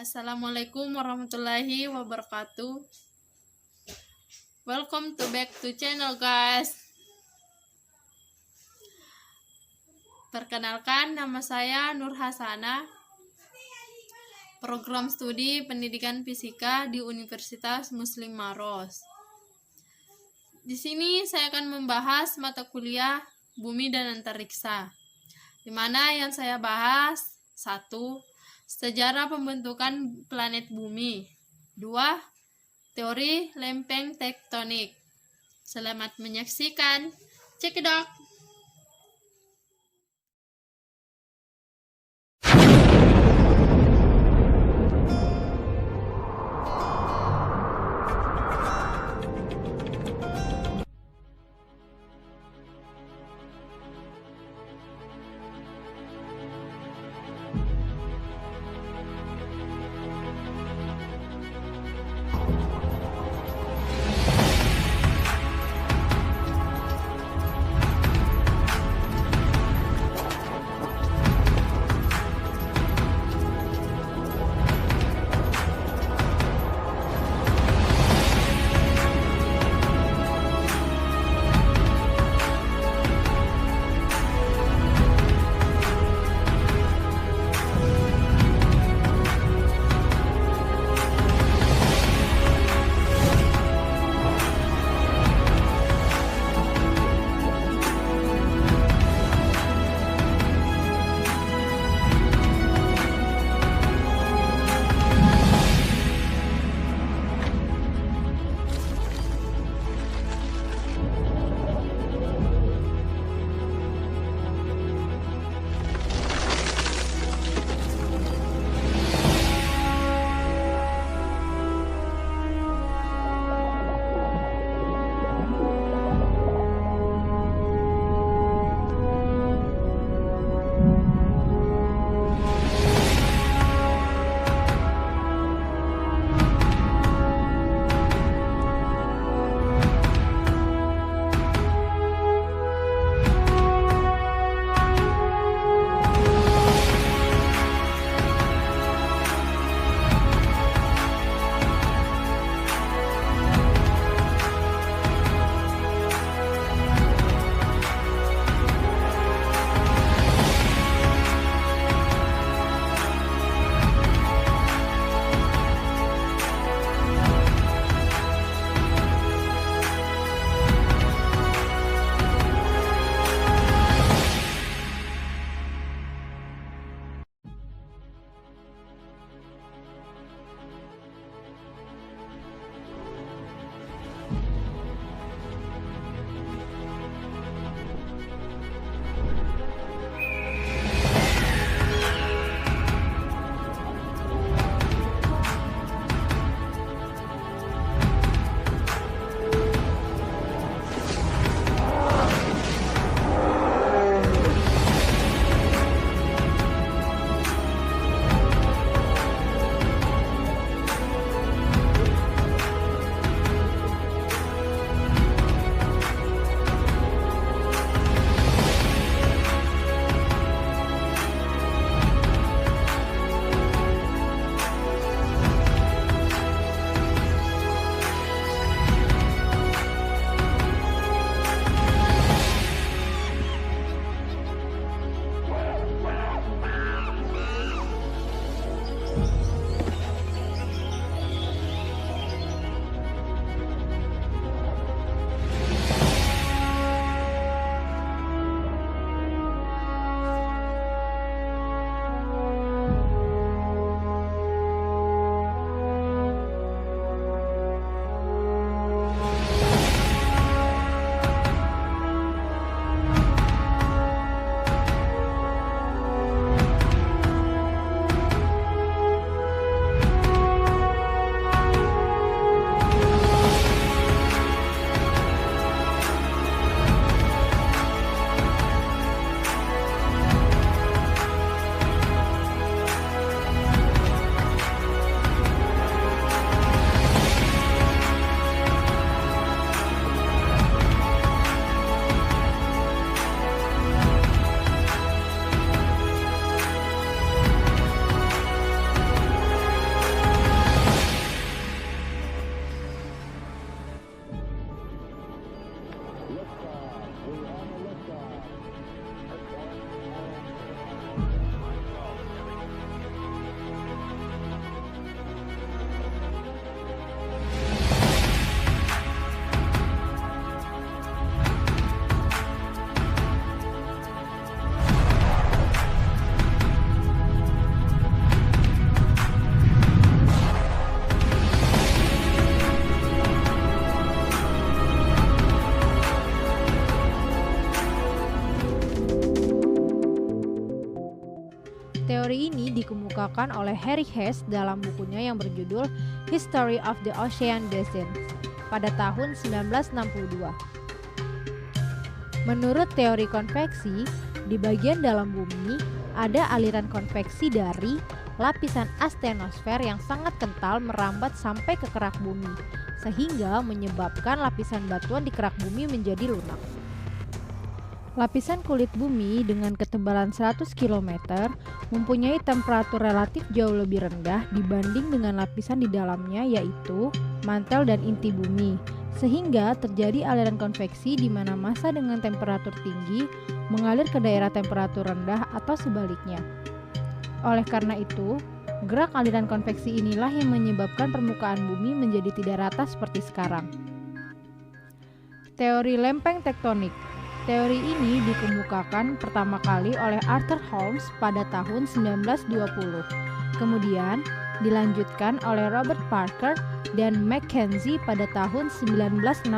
Assalamualaikum warahmatullahi wabarakatuh. Welcome to back to channel guys. Perkenalkan, nama saya Nur Hasana, program studi pendidikan fisika di Universitas Muslim Maros. Di sini saya akan membahas mata kuliah Bumi dan Antariksa, di mana yang saya bahas 1. Sejarah pembentukan planet bumi. 2. Teori lempeng tektonik. Selamat menyaksikan. Cekidot. Teori ini dikemukakan oleh Harry Hess dalam bukunya yang berjudul History of the Ocean Basins pada tahun 1962. Menurut teori konveksi, di bagian dalam bumi ada aliran konveksi dari lapisan astenosfer yang sangat kental merambat sampai ke kerak bumi, sehingga menyebabkan lapisan batuan di kerak bumi menjadi lunak. Lapisan kulit bumi dengan ketebalan 100 km mempunyai temperatur relatif jauh lebih rendah dibanding dengan lapisan di dalamnya, yaitu mantel dan inti bumi, sehingga terjadi aliran konveksi di mana massa dengan temperatur tinggi mengalir ke daerah temperatur rendah atau sebaliknya. Oleh karena itu, gerak aliran konveksi inilah yang menyebabkan permukaan bumi menjadi tidak rata seperti sekarang. Teori lempeng tektonik. Teori ini dikemukakan pertama kali oleh Arthur Holmes pada tahun 1920. Kemudian dilanjutkan oleh Robert Parker dan Mackenzie pada tahun 1967.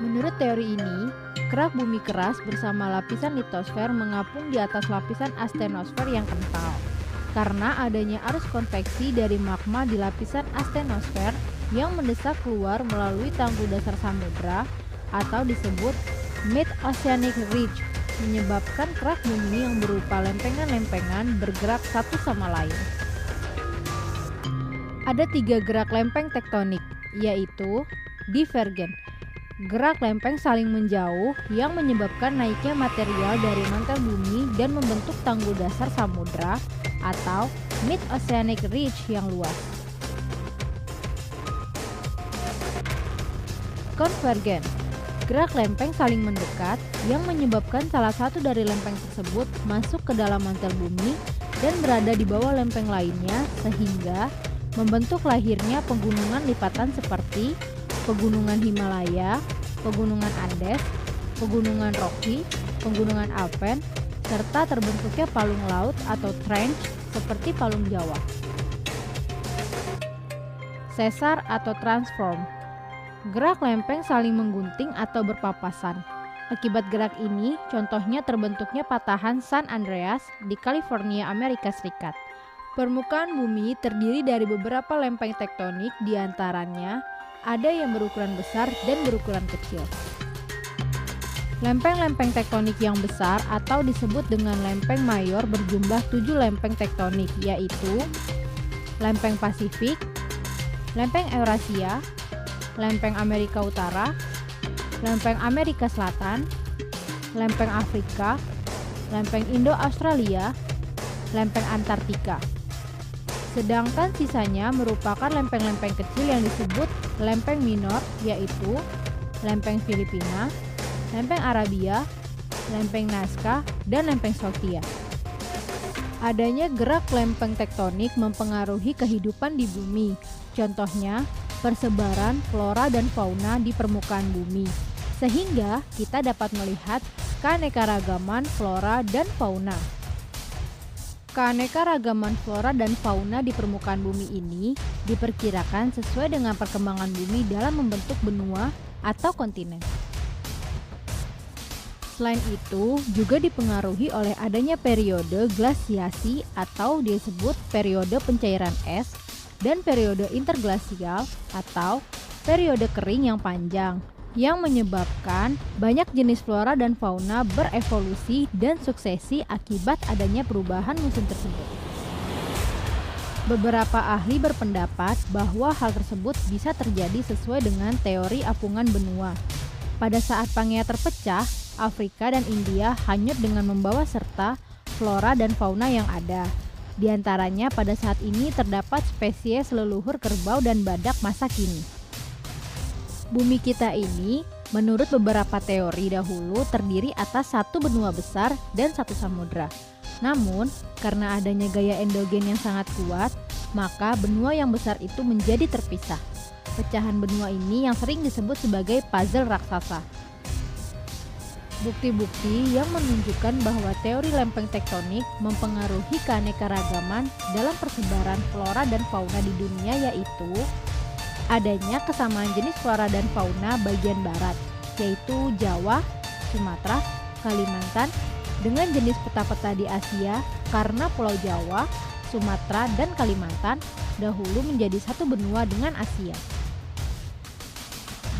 Menurut teori ini, kerak bumi keras bersama lapisan litosfer mengapung di atas lapisan astenosfer yang kental. Karena adanya arus konveksi dari magma di lapisan astenosfer yang mendesak keluar melalui tanggul dasar samudra atau disebut mid-oceanic ridge, menyebabkan kerak bumi yang berupa lempengan-lempengan bergerak satu sama lain. Ada 3 gerak lempeng tektonik, yaitu divergen, gerak lempeng saling menjauh yang menyebabkan naiknya material dari mantel bumi dan membentuk tanggul dasar samudra, atau mid-oceanic ridge yang luas. Konvergen, gerak lempeng saling mendekat yang menyebabkan salah satu dari lempeng tersebut masuk ke dalam mantel bumi dan berada di bawah lempeng lainnya, sehingga membentuk lahirnya pegunungan lipatan seperti pegunungan Himalaya, pegunungan Andes, pegunungan Rocky, pegunungan Alpen, serta terbentuknya palung laut atau trench seperti palung Jawa. Sesar atau transform, gerak lempeng saling menggunting atau berpapasan. Akibat gerak ini, contohnya terbentuknya patahan San Andreas di California, Amerika Serikat. Permukaan bumi terdiri dari beberapa lempeng tektonik, diantaranya ada yang berukuran besar dan berukuran kecil. Lempeng-lempeng tektonik yang besar atau disebut dengan lempeng mayor berjumlah 7 lempeng tektonik, yaitu lempeng Pasifik, lempeng Eurasia, lempeng Amerika Utara, lempeng Amerika Selatan, lempeng Afrika, lempeng Indo-Australia, lempeng Antartika. Sedangkan sisanya merupakan lempeng-lempeng kecil yang disebut lempeng minor, yaitu lempeng Filipina, lempeng Arabia, lempeng Nazca, dan lempeng Sofia. Adanya gerak lempeng tektonik mempengaruhi kehidupan di bumi. Contohnya, persebaran flora dan fauna di permukaan bumi, sehingga kita dapat melihat keanekaragaman flora dan fauna. Keanekaragaman flora dan fauna di permukaan bumi ini diperkirakan sesuai dengan perkembangan bumi dalam membentuk benua atau kontinen. Selain itu, juga dipengaruhi oleh adanya periode glasiasi atau disebut periode pencairan es dan periode interglasial atau periode kering yang panjang, yang menyebabkan banyak jenis flora dan fauna berevolusi dan suksesi akibat adanya perubahan musim tersebut. Beberapa ahli berpendapat bahwa hal tersebut bisa terjadi sesuai dengan teori apungan benua. Pada saat Pangea terpecah, Afrika dan India hanyut dengan membawa serta flora dan fauna yang ada. Di antaranya pada saat ini terdapat spesies leluhur kerbau dan badak masa kini. Bumi kita ini, menurut beberapa teori dahulu, terdiri atas satu benua besar dan satu samudra. Namun, karena adanya gaya endogen yang sangat kuat, maka benua yang besar itu menjadi terpisah. Pecahan benua ini yang sering disebut sebagai puzzle raksasa. Bukti-bukti yang menunjukkan bahwa teori lempeng tektonik mempengaruhi keanekaragaman dalam persebaran flora dan fauna di dunia, yaitu adanya kesamaan jenis flora dan fauna bagian barat, yaitu Jawa, Sumatera, Kalimantan, dengan jenis peta-peta di Asia karena Pulau Jawa, Sumatera, dan Kalimantan dahulu menjadi satu benua dengan Asia.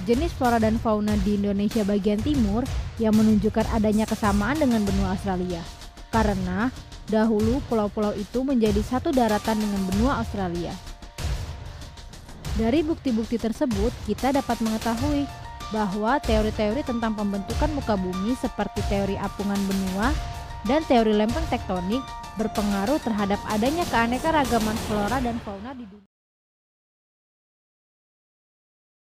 Jenis flora dan fauna di Indonesia bagian timur yang menunjukkan adanya kesamaan dengan benua Australia, karena dahulu pulau-pulau itu menjadi satu daratan dengan benua Australia. Dari bukti-bukti tersebut, kita dapat mengetahui bahwa teori-teori tentang pembentukan muka bumi seperti teori apungan benua dan teori lempeng tektonik berpengaruh terhadap adanya keanekaragaman flora dan fauna di dunia.